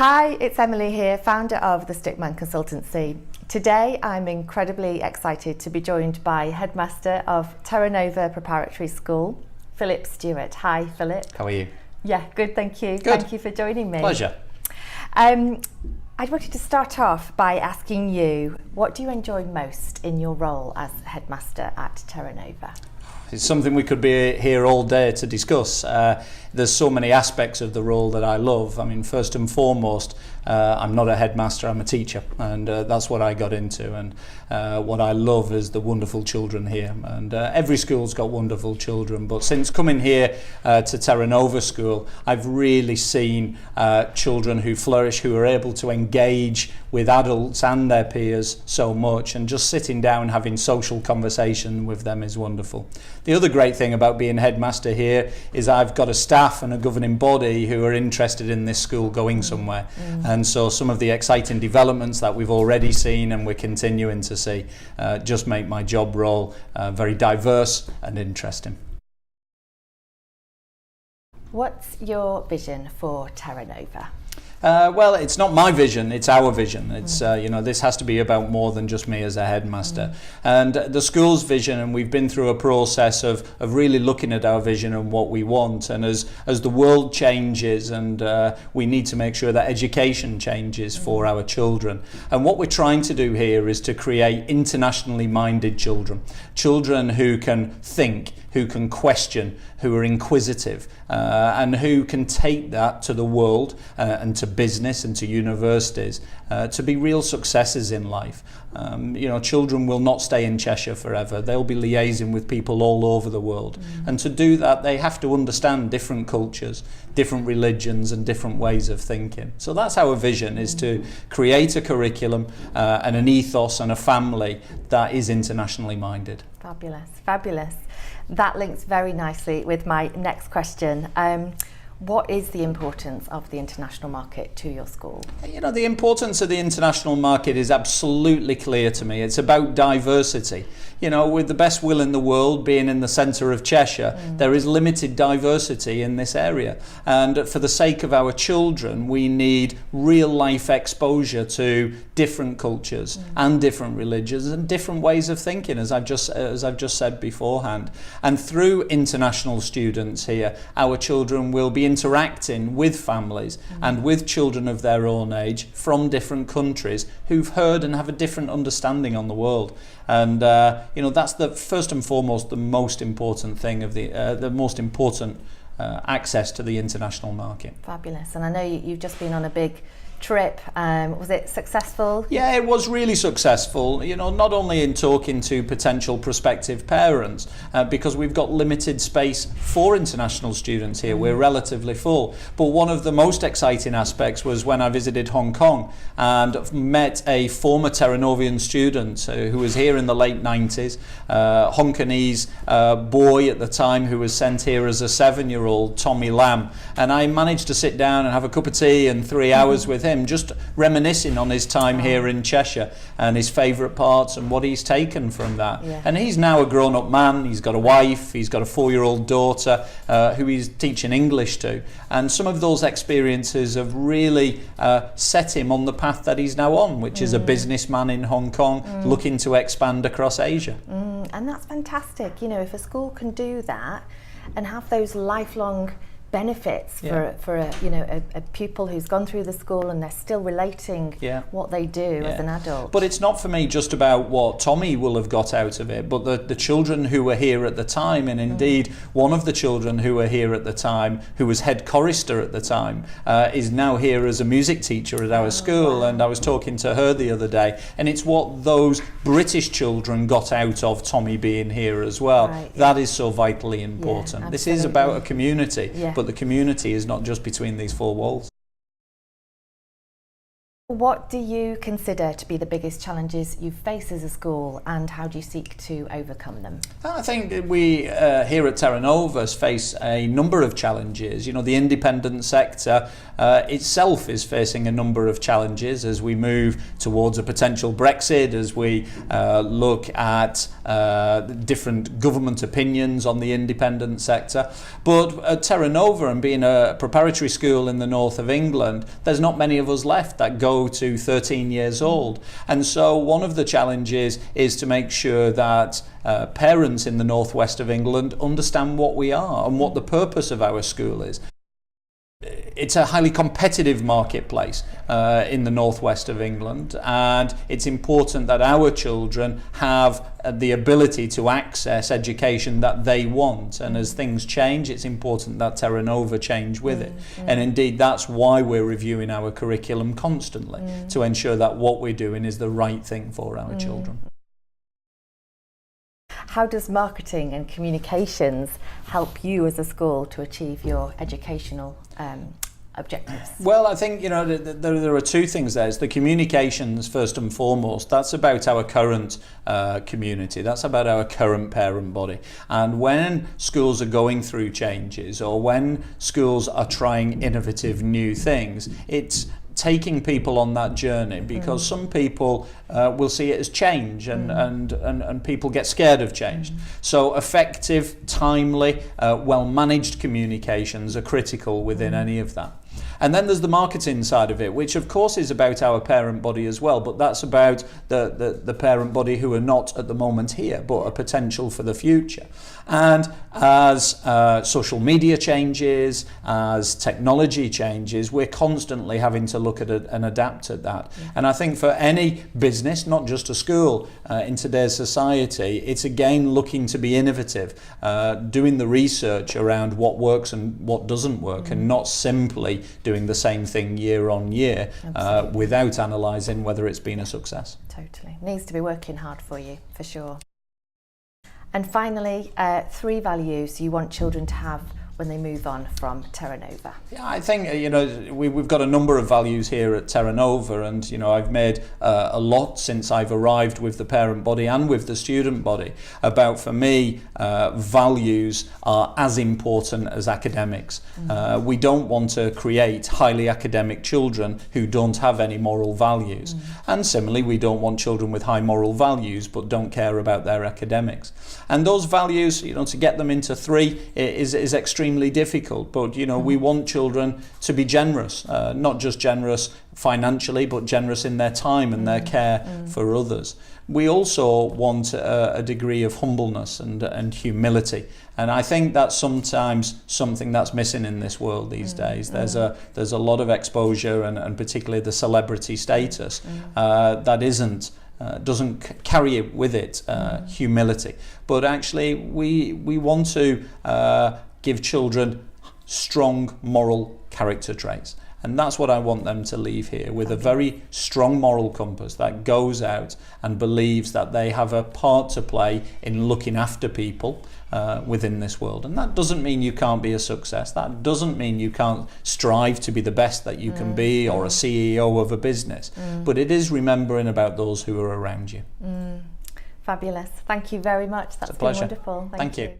Hi, it's Emily here, founder of the Stickman Consultancy. Today I'm incredibly excited to be joined by Headmaster of Terra Nova Preparatory School, Philip Stewart. Hi Philip. How are you? Yeah, good, thank you. Good. Thank you for joining me. Pleasure. I wanted to start off by asking you, what do you enjoy most in your role as Headmaster at Terra Nova? It's something we could be here all day to discuss. There's so many aspects of the role that I love. I mean, first and foremost, I'm not a headmaster, I'm a teacher, and that's what I got into. And what I love is the wonderful children here. And every school's got wonderful children, but since coming here to Terra Nova School, I've really seen children who flourish, who are able to engage with adults and their peers so much, and just sitting down having social conversation with them is wonderful. The other great thing about being headmaster here is I've got a staff and a governing body who are interested in this school going somewhere. And so some of the exciting developments that we've already seen and we're continuing to see just make my job role very diverse and interesting. What's your vision for Terra Nova? Well, it's not my vision, it's our vision. It's you know, this has to be about more than just me as a headmaster. And the school's vision, and we've been through a process of really looking at our vision and what we want. And as the world changes, and we need to make sure that education changes for our children. And what we're trying to do here is to create internationally minded children. Children who can think, who can question, who are inquisitive, and who can take that to the world and to business and to universities to be real successes in life. You know, children will not stay in Cheshire forever. They'll be liaising with people all over the world. And to do that, they have to understand different cultures, different religions and different ways of thinking. So that's our vision, is to create a curriculum and an ethos and a family that is internationally minded. Fabulous, fabulous. That links very nicely with my next question. What is the importance of the international market to your school? You know, the importance of the international market is absolutely clear to me. It's about diversity. You know, with the best will in the world being in the centre of Cheshire, there is limited diversity in this area. And for the sake of our children, we need real life exposure to different cultures and different religions and different ways of thinking, as I've just said beforehand. And through international students here, our children will be interacting with families and with children of their own age from different countries who've heard and have a different understanding on the world. And you know, that's the first and foremost the most important thing of the most important access to the international market. Fabulous. And I know you've just been on a big trip. Was it successful? Yeah, it was really successful, you know, not only in talking to potential prospective parents, because we've got limited space for international students here, we're relatively full, but one of the most exciting aspects was when I visited Hong Kong and met a former Terra Novian student who was here in the late 90s, Hong Kongese boy at the time who was sent here as a 7-year-old, Tommy Lam, and I managed to sit down and have a cup of tea and 3 hours with him, just reminiscing on his time here in Cheshire and his favourite parts and what he's taken from that. And he's now a grown-up man, he's got a wife, he's got a 4-year-old daughter who he's teaching English to, and some of those experiences have really set him on the path that he's now on, which is a businessman in Hong Kong looking to expand across Asia. And that's fantastic. You know, if a school can do that and have those lifelong benefits for a pupil who's gone through the school and they're still relating what they do as an adult. But it's not for me just about what Tommy will have got out of it, but the children who were here at the time, and indeed one of the children who were here at the time, who was head chorister at the time, is now here as a music teacher at our school. And I was talking to her the other day, and it's what those British children got out of Tommy being here as well. That is so vitally important. This is about a community, but the community is not just between these four walls. What do you consider to be the biggest challenges you face as a school, and how do you seek to overcome them? I think we here at Terra Nova face a number of challenges. You know, the independent sector itself is facing a number of challenges as we move towards a potential Brexit, as we look at different government opinions on the independent sector. But at Terra Nova, and being a preparatory school in the north of England, there's not many of us left that go to 13 years old. And so one of the challenges is to make sure that parents in the northwest of England understand what we are and what the purpose of our school is. It's a highly competitive marketplace in the northwest of England, and it's important that our children have the ability to access education that they want. And as things change, it's important that Terra Nova change with it. And indeed, that's why we're reviewing our curriculum constantly, to ensure that what we're doing is the right thing for our children. How does marketing and communications help you as a school to achieve your educational objectives? Well, I think, you know, there are two things there. It's the communications first and foremost. That's about our current community. That's about our current parent body. And when schools are going through changes, or when schools are trying innovative new things, it's taking people on that journey, because some people will see it as change, and people get scared of change. So effective, timely, well-managed communications are critical within any of that. And then there's the marketing side of it, which of course is about our parent body as well, but that's about the parent body who are not at the moment here, but a potential for the future. And as social media changes, as technology changes, we're constantly having to look at it and adapt to that. And I think for any business, not just a school, in today's society, it's again looking to be innovative, doing the research around what works and what doesn't work, and not simply doing the same thing year on year without analysing whether it's been a success. Totally. Needs to be working hard for you, for sure. And finally, 3 values you want children to have when they move on from Terra Nova. Yeah, I think, you know, we've got a number of values here at Terra Nova, and, you know, I've made a lot since I've arrived with the parent body and with the student body about, for me, values are as important as academics. We don't want to create highly academic children who don't have any moral values. And similarly, we don't want children with high moral values but don't care about their academics. And those values, you know, to get them into 3 is extremely difficult, but, you know, we want children to be generous, not just generous financially, but generous in their time and their care for others. We also want a degree of humbleness and humility, and I think that's sometimes something that's missing in this world these days. There's a lot of exposure, and particularly the celebrity status that doesn't carry with it humility. But actually, we want to give children strong moral character traits. And that's what I want them to leave here, with a very strong moral compass that goes out and believes that they have a part to play in looking after people within this world. And that doesn't mean you can't be a success. That doesn't mean you can't strive to be the best that you can be, or a CEO of a business. But it is remembering about those who are around you. Fabulous. Thank you very much. That's been wonderful. Thank you.